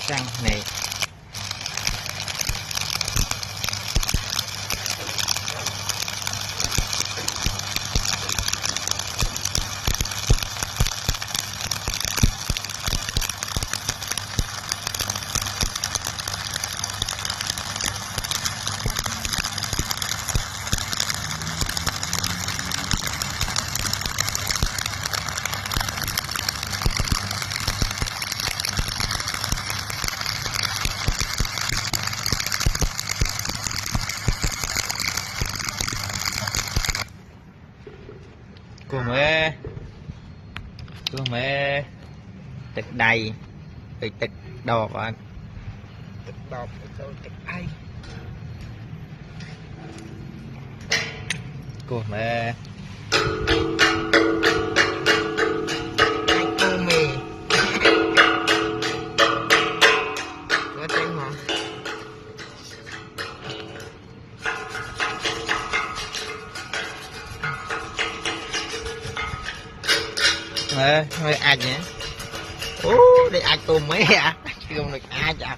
răng này cô mẹ tịch đầy bị tịch đọt à tịch đọt tôi tịch ai cô mẹ cô mẹ có tiếng hả hơi ai nhỉ? Để ai tôm mấy à? Không được ai chặt.